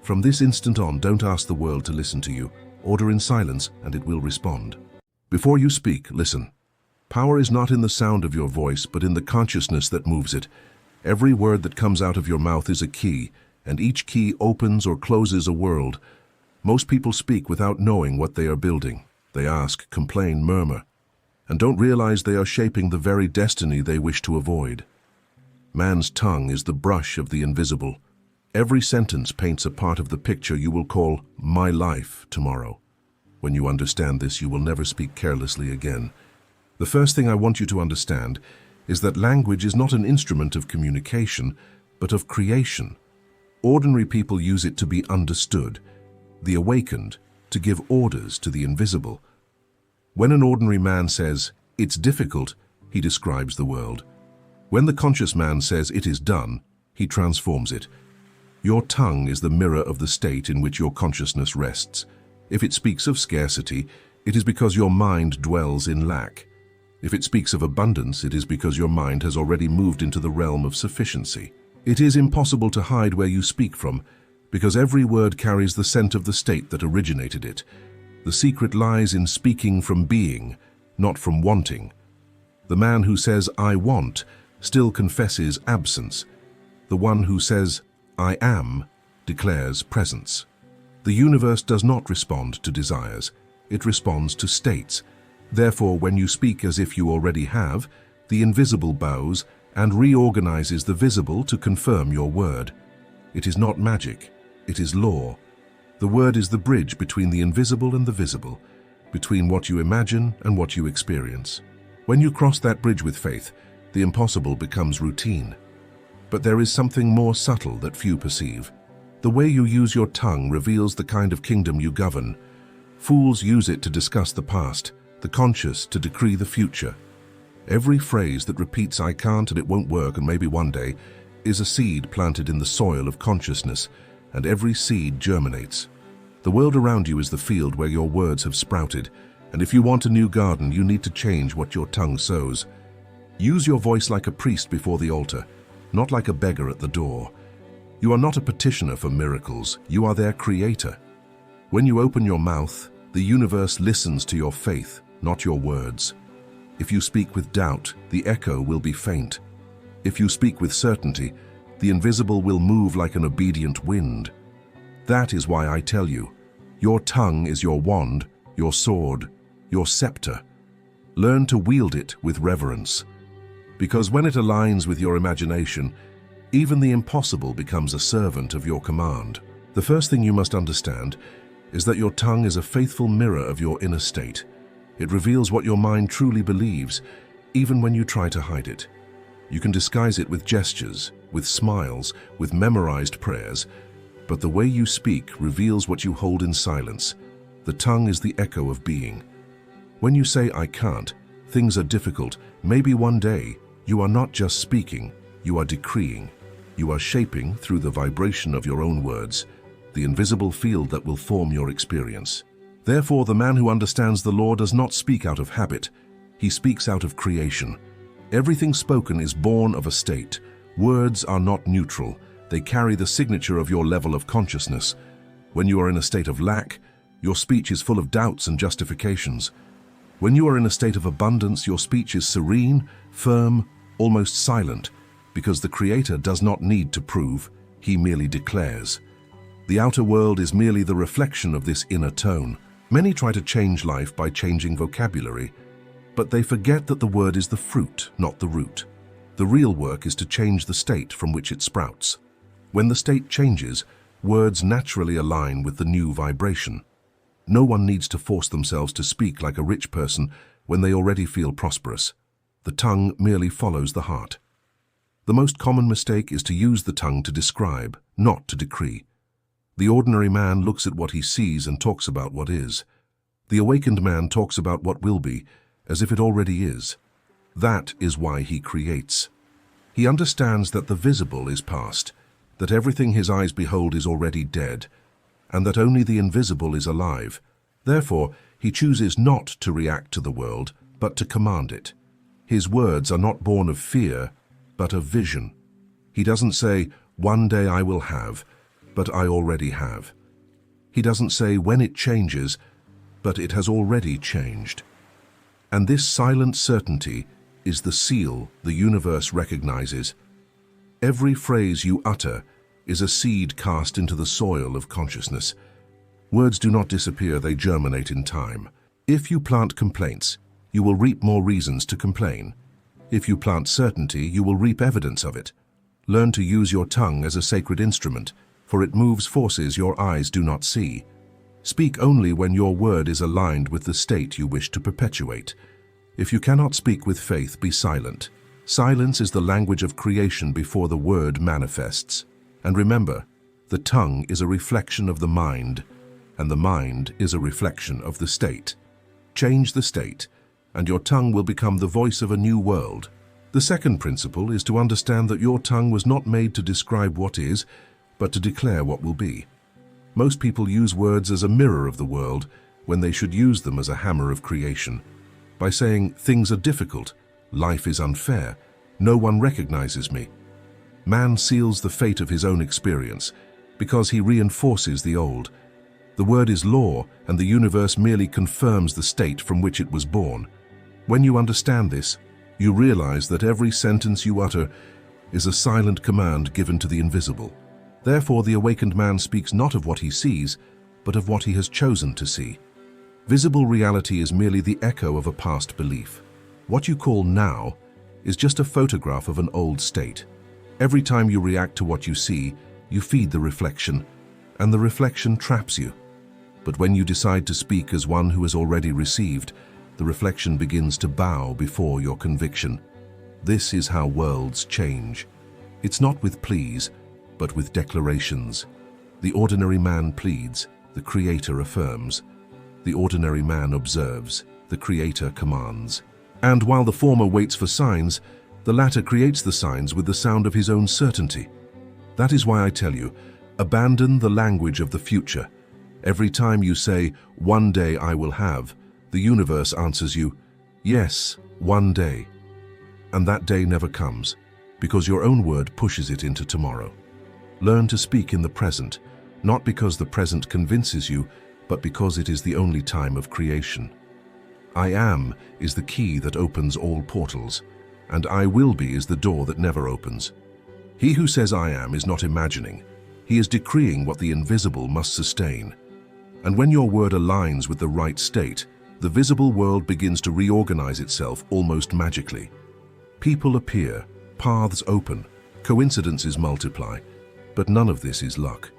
From this instant on, don't ask the world to listen to you. Order in silence, and it will respond. Before you speak, listen. Power is not in the sound of your voice, but in the consciousness that moves it. Every word that comes out of your mouth is a key, and each key opens or closes a world. Most people speak without knowing what they are building. They ask, complain, murmur, and don't realize they are shaping the very destiny they wish to avoid. Man's tongue is the brush of the invisible. Every sentence paints a part of the picture you will call my life tomorrow. When you understand this, you will never speak carelessly again. The first thing I want you to understand is that language is not an instrument of communication, but of creation. Ordinary people use it to be understood. The awakened, to give orders to the invisible. When an ordinary man says, "It's difficult," he describes the world. When the conscious man says, "It is done," he transforms it. Your tongue is the mirror of the state in which your consciousness rests. If it speaks of scarcity, it is because your mind dwells in lack. If it speaks of abundance, it is because your mind has already moved into the realm of sufficiency. It is impossible to hide where you speak from, because every word carries the scent of the state that originated it. The secret lies in speaking from being, not from wanting. The man who says, "I want," still confesses absence. The one who says, "I am," declares presence. The universe does not respond to desires, it responds to states. Therefore, when you speak as if you already have, the invisible bows and reorganizes the visible to confirm your word. It is not magic, it is law. The word is the bridge between the invisible and the visible, between what you imagine and what you experience. When you cross that bridge with faith, the impossible becomes routine. But there is something more subtle that few perceive. The way you use your tongue reveals the kind of kingdom you govern. Fools use it to discuss the past, the conscious to decree the future. Every phrase that repeats "I can't" and "it won't work" and "maybe one day" is a seed planted in the soil of consciousness, and every seed germinates. The world around you is the field where your words have sprouted, and if you want a new garden, you need to change what your tongue sows. Use your voice like a priest before the altar, not like a beggar at the door. You are not a petitioner for miracles, you are their creator. When you open your mouth, the universe listens to your faith, not your words. If you speak with doubt, the echo will be faint. If you speak with certainty, the invisible will move like an obedient wind. That is why I tell you, your tongue is your wand, your sword, your scepter. Learn to wield it with reverence. Because when it aligns with your imagination, even the impossible becomes a servant of your command. The first thing you must understand is that your tongue is a faithful mirror of your inner state. It reveals what your mind truly believes, even when you try to hide it. You can disguise it with gestures, with smiles, with memorized prayers, but the way you speak reveals what you hold in silence. The tongue is the echo of being. When you say, "I can't," things are difficult, maybe one day, you are not just speaking, you are decreeing. You are shaping, through the vibration of your own words, the invisible field that will form your experience. Therefore, the man who understands the law does not speak out of habit. He speaks out of creation. Everything spoken is born of a state. Words are not neutral. They carry the signature of your level of consciousness. When you are in a state of lack, your speech is full of doubts and justifications. When you are in a state of abundance, your speech is serene, firm, almost silent, because the Creator does not need to prove, He merely declares. The outer world is merely the reflection of this inner tone. Many try to change life by changing vocabulary, but they forget that the word is the fruit, not the root. The real work is to change the state from which it sprouts. When the state changes, words naturally align with the new vibration. No one needs to force themselves to speak like a rich person when they already feel prosperous. The tongue merely follows the heart. The most common mistake is to use the tongue to describe, not to decree. The ordinary man looks at what he sees and talks about what is. The awakened man talks about what will be, as if it already is. That is why he creates. He understands that the visible is past, that everything his eyes behold is already dead, and that only the invisible is alive. Therefore, he chooses not to react to the world, but to command it. His words are not born of fear, but of vision. He doesn't say, "One day I will have," but "I already have." He doesn't say, "When it changes," but "It has already changed." And this silent certainty is the seal the universe recognizes. Every phrase you utter is a seed cast into the soil of consciousness. Words do not disappear, they germinate in time. If you plant complaints, you will reap more reasons to complain. If you plant certainty, you will reap evidence of it. Learn to use your tongue as a sacred instrument, for it moves forces your eyes do not see. Speak only when your word is aligned with the state you wish to perpetuate. If you cannot speak with faith, be silent. Silence is the language of creation before the word manifests. And remember, the tongue is a reflection of the mind, and the mind is a reflection of the state. Change the state, and your tongue will become the voice of a new world. The second principle is to understand that your tongue was not made to describe what is, but to declare what will be. Most people use words as a mirror of the world when they should use them as a hammer of creation. By saying, "Things are difficult, life is unfair, no one recognizes me," man seals the fate of his own experience because he reinforces the old. The word is law, and the universe merely confirms the state from which it was born. When you understand this, you realize that every sentence you utter is a silent command given to the invisible. Therefore, the awakened man speaks not of what he sees, but of what he has chosen to see. Visible reality is merely the echo of a past belief. What you call now is just a photograph of an old state. Every time you react to what you see, you feed the reflection, and the reflection traps you. But when you decide to speak as one who has already received, the reflection begins to bow before your conviction. This is how worlds change. It's not with pleas, but with declarations. The ordinary man pleads, the Creator affirms. The ordinary man observes, the Creator commands. And while the former waits for signs, the latter creates the signs with the sound of his own certainty. That is why I tell you, abandon the language of the future. Every time you say, "One day I will have," the universe answers you, "Yes, one day." And that day never comes, because your own word pushes it into tomorrow. Learn to speak in the present, not because the present convinces you, but because it is the only time of creation. I am is the key that opens all portals, and I will be is the door that never opens. He who says I am is not imagining. He is decreeing what the invisible must sustain. And when your word aligns with the right state, the visible world begins to reorganize itself almost magically. People appear, paths open, coincidences multiply, but none of this is luck.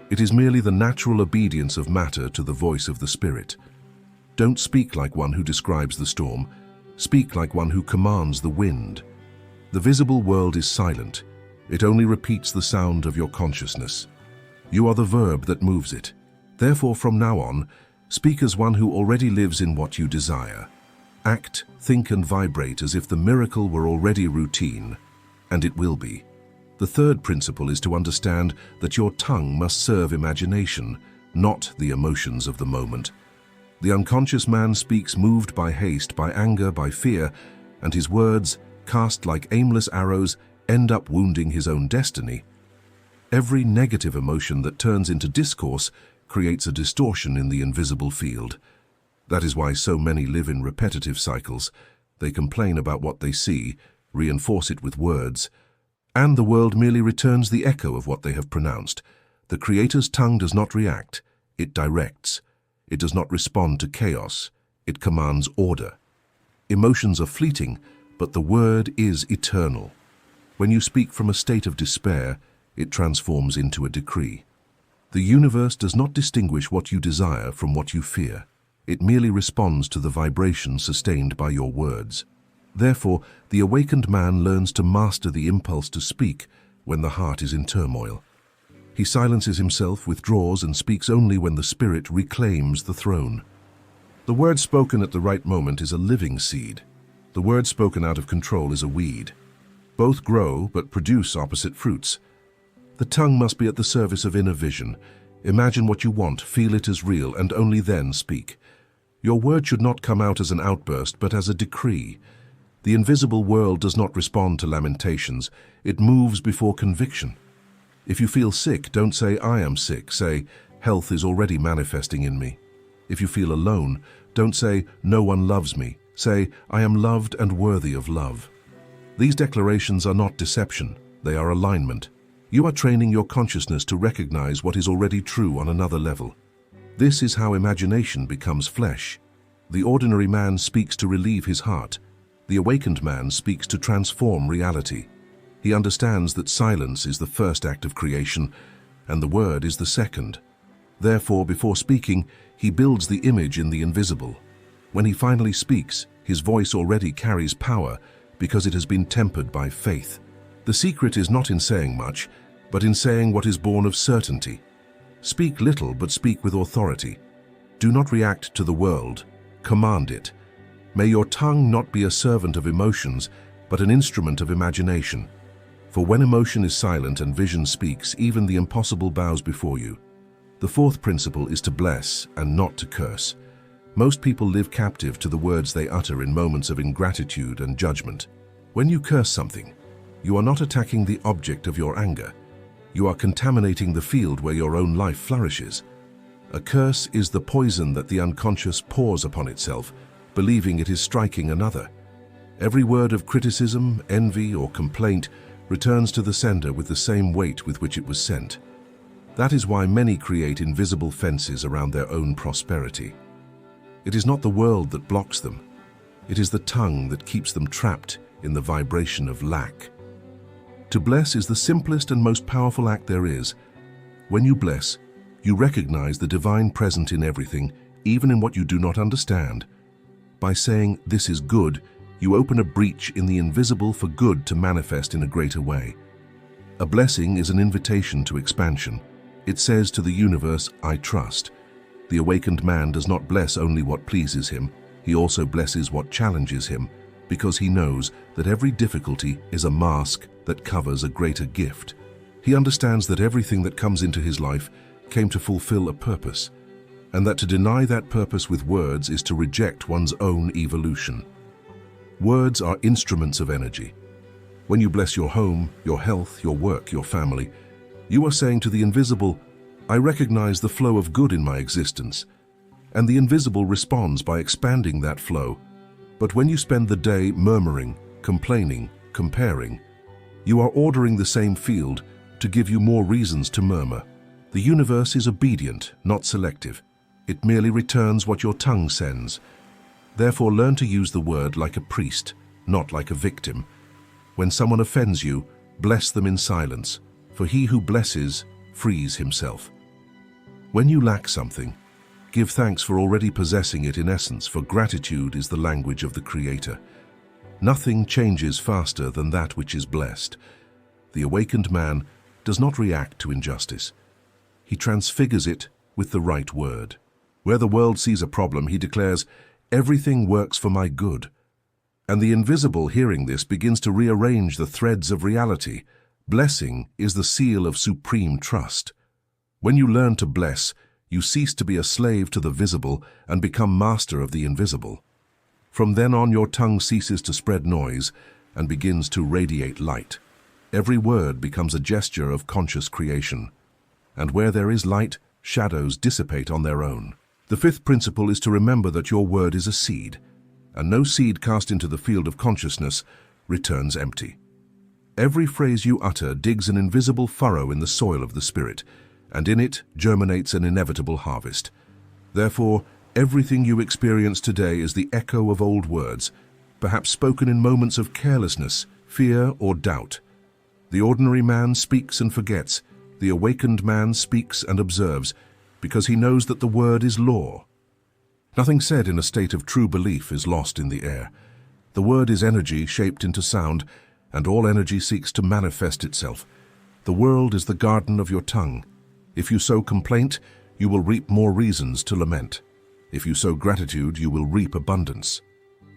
It is merely the natural obedience of matter to the voice of the spirit. Don't speak like one who describes the storm. Speak like one who commands the wind. The visible world is silent. It only repeats the sound of your consciousness. You are the verb that moves it. Therefore, from now on, speak as one who already lives in what you desire. Act, think, and vibrate as if the miracle were already routine, and it will be. The third principle is to understand that your tongue must serve imagination, not the emotions of the moment. The unconscious man speaks moved by haste, by anger, by fear, and his words, cast like aimless arrows, end up wounding his own destiny. Every negative emotion that turns into discourse creates a distortion in the invisible field. That is why so many live in repetitive cycles. They complain about what they see, reinforce it with words, and the world merely returns the echo of what they have pronounced. The Creator's tongue does not react, it directs. It does not respond to chaos, it commands order. Emotions are fleeting, but the word is eternal. When you speak from a state of despair, it transforms into a decree. The universe does not distinguish what you desire from what you fear. It merely responds to the vibration sustained by your words. Therefore, the awakened man learns to master the impulse to speak when the heart is in turmoil. He silences himself, withdraws, and speaks only when the spirit reclaims the throne. The word spoken at the right moment is a living seed. The word spoken out of control is a weed. Both grow but produce opposite fruits. The tongue must be at the service of inner vision. Imagine what you want, feel it as real, and only then speak. Your word should not come out as an outburst, but as a decree. The invisible world does not respond to lamentations. It moves before conviction. If you feel sick, don't say, "I am sick." Say, "Health is already manifesting in me." If you feel alone, don't say, "No one loves me." Say, "I am loved and worthy of love." These declarations are not deception. They are alignment. You are training your consciousness to recognize what is already true on another level. This is how imagination becomes flesh. The ordinary man speaks to relieve his heart. The awakened man speaks to transform reality. He understands that silence is the first act of creation, and the word is the second. Therefore, before speaking, he builds the image in the invisible. When he finally speaks, his voice already carries power because it has been tempered by faith. The secret is not in saying much, but in saying what is born of certainty. Speak little, but speak with authority. Do not react to the world, command it. May your tongue not be a servant of emotions, but an instrument of imagination. For when emotion is silent and vision speaks, even the impossible bows before you. The fourth principle is to bless and not to curse. Most people live captive to the words they utter in moments of ingratitude and judgment. When you curse something, you are not attacking the object of your anger. You are contaminating the field where your own life flourishes. A curse is the poison that the unconscious pours upon itself, believing it is striking another. Every word of criticism, envy, or complaint returns to the sender with the same weight with which it was sent. That is why many create invisible fences around their own prosperity. It is not the world that blocks them. It is the tongue that keeps them trapped in the vibration of lack. To bless is the simplest and most powerful act there is. When you bless, you recognize the divine present in everything, even in what you do not understand. By saying, "This is good," you open a breach in the invisible for good to manifest in a greater way. A blessing is an invitation to expansion. It says to the universe, "I trust." The awakened man does not bless only what pleases him, he also blesses what challenges him, because he knows that every difficulty is a mask that covers a greater gift. He understands that everything that comes into his life came to fulfill a purpose, and that to deny that purpose with words is to reject one's own evolution. Words are instruments of energy. When you bless your home, your health, your work, your family, you are saying to the invisible, "I recognize the flow of good in my existence," and the invisible responds by expanding that flow. But when you spend the day murmuring, complaining, comparing, you are ordering the same field to give you more reasons to murmur. The universe is obedient, not selective. It merely returns what your tongue sends. Therefore, learn to use the word like a priest, not like a victim. When someone offends you, bless them in silence, for he who blesses frees himself. When you lack something, Give thanks for already possessing it in essence, for gratitude is the language of the Creator. Nothing changes faster than that which is blessed. The awakened man does not react to injustice. He transfigures it with the right word. Where the world sees a problem, he declares, "Everything works for my good." And the invisible, hearing this, begins to rearrange the threads of reality. Blessing is the seal of supreme trust. When you learn to bless, you cease to be a slave to the visible and become master of the invisible. From then on, your tongue ceases to spread noise and begins to radiate light. Every word becomes a gesture of conscious creation. And where there is light, shadows dissipate on their own. The fifth principle is to remember that your word is a seed, and no seed cast into the field of consciousness returns empty. Every phrase you utter digs an invisible furrow in the soil of the spirit, and in it germinates an inevitable harvest. Therefore, everything you experience today is the echo of old words, perhaps spoken in moments of carelessness, fear, or doubt. The ordinary man speaks and forgets. The awakened man speaks and observes, because he knows that the word is law. Nothing said in a state of true belief is lost in the air. The word is energy shaped into sound, and all energy seeks to manifest itself. The world is the garden of your tongue. If you sow complaint, you will reap more reasons to lament. If you sow gratitude, you will reap abundance.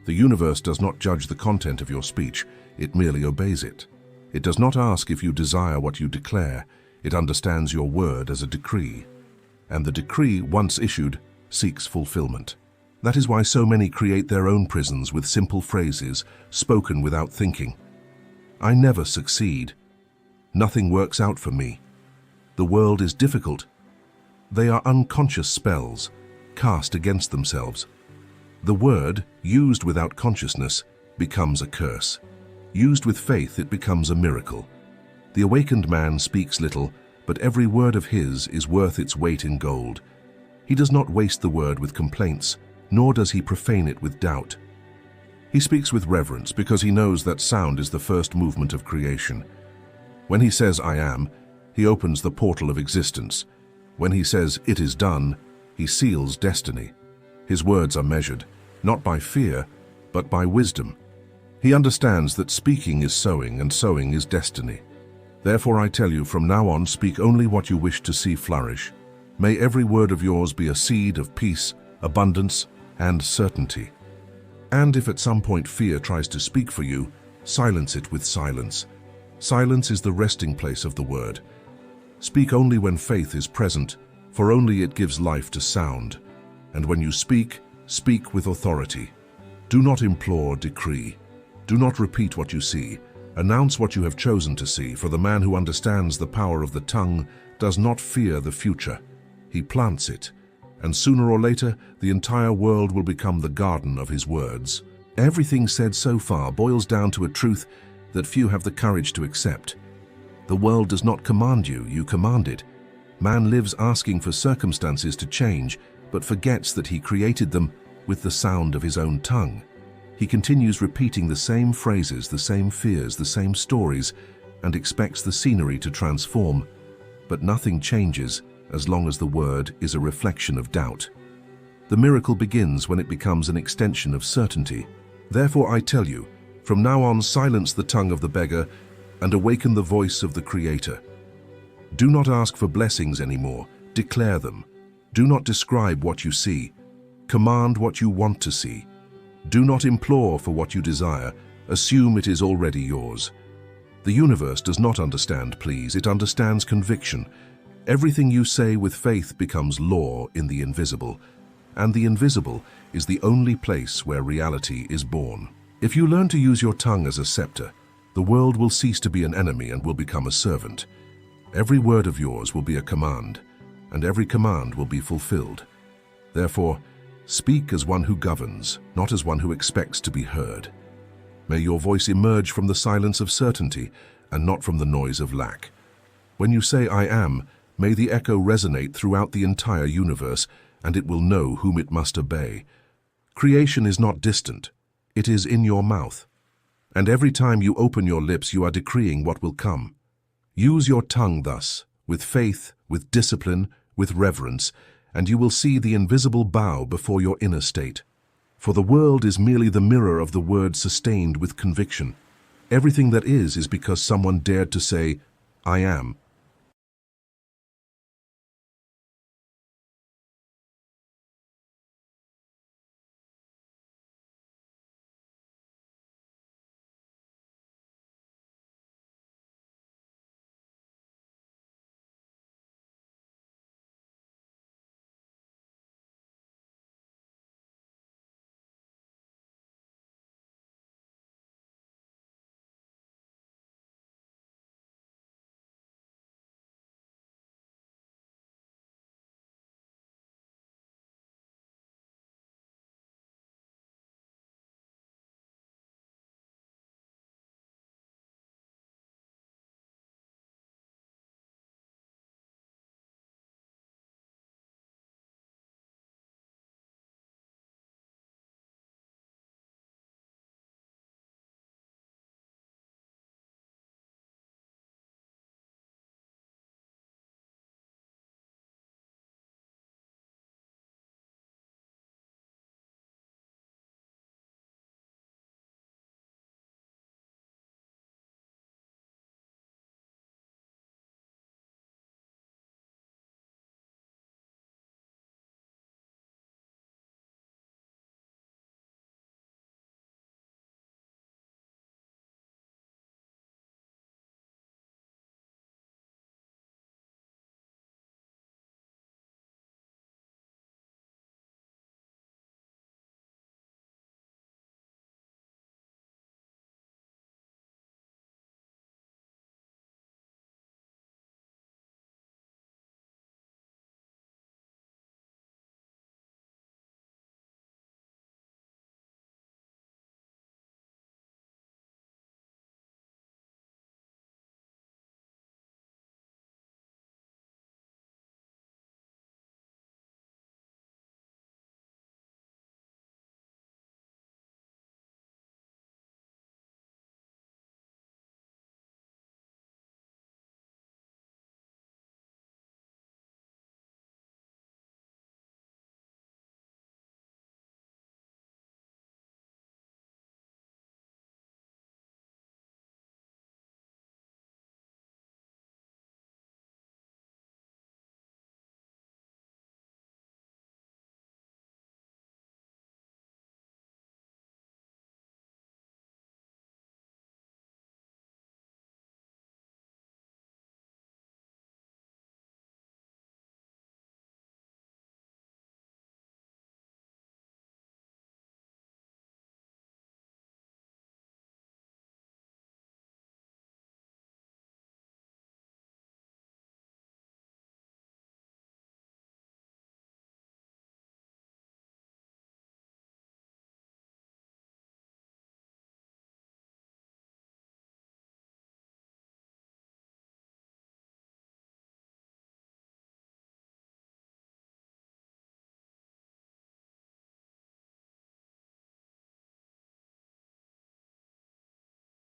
The universe does not judge the content of your speech, it merely obeys it. It does not ask if you desire what you declare, it understands your word as a decree. And the decree, once issued, seeks fulfillment. That is why so many create their own prisons with simple phrases, spoken without thinking. I never succeed. Nothing works out for me. The world is difficult. They are unconscious spells, cast against themselves. The word, used without consciousness, becomes a curse. Used with faith, it becomes a miracle. The awakened man speaks little, but every word of his is worth its weight in gold. He does not waste the word with complaints, nor does he profane it with doubt. He speaks with reverence because he knows that sound is the first movement of creation. When he says, "I am," he opens the portal of existence. When he says, "It is done," he seals destiny. His words are measured, not by fear, but by wisdom. He understands that speaking is sowing, and sowing is destiny. Therefore I tell you, from now on, speak only what you wish to see flourish. May every word of yours be a seed of peace, abundance, and certainty. And if at some point fear tries to speak for you, silence it with silence. Silence is the resting place of the word. Speak only when faith is present, for only it gives life to sound. And when you speak, speak with authority. Do not implore, decree. Do not repeat what you see. Announce what you have chosen to see, for the man who understands the power of the tongue does not fear the future. He plants it, and sooner or later the entire world will become the garden of his words. Everything said so far boils down to a truth that few have the courage to accept. The world does not command you, you command it. Man lives asking for circumstances to change, but forgets that he created them with the sound of his own tongue. He continues repeating the same phrases, the same fears, the same stories, and expects the scenery to transform. But nothing changes as long as the word is a reflection of doubt. The miracle begins when it becomes an extension of certainty. Therefore I tell you, from now on silence the tongue of the beggar and awaken the voice of the Creator. Do not ask for blessings anymore, declare them. Do not describe what you see, command what you want to see. Do not implore for what you desire, assume it is already yours. The universe does not understand please, it understands conviction. Everything you say with faith becomes law in the invisible, and the invisible is the only place where reality is born. If you learn to use your tongue as a scepter, the world will cease to be an enemy and will become a servant. Every word of yours will be a command, and every command will be fulfilled. Therefore, speak as one who governs, not as one who expects to be heard. May your voice emerge from the silence of certainty and not from the noise of lack. When you say, "I am," may the echo resonate throughout the entire universe, and it will know whom it must obey. Creation is not distant, it is in your mouth. And every time you open your lips, you are decreeing what will come. Use your tongue thus, with faith, with discipline, with reverence, and you will see the invisible bow before your inner state. For the world is merely the mirror of the word sustained with conviction. Everything that is because someone dared to say, I am,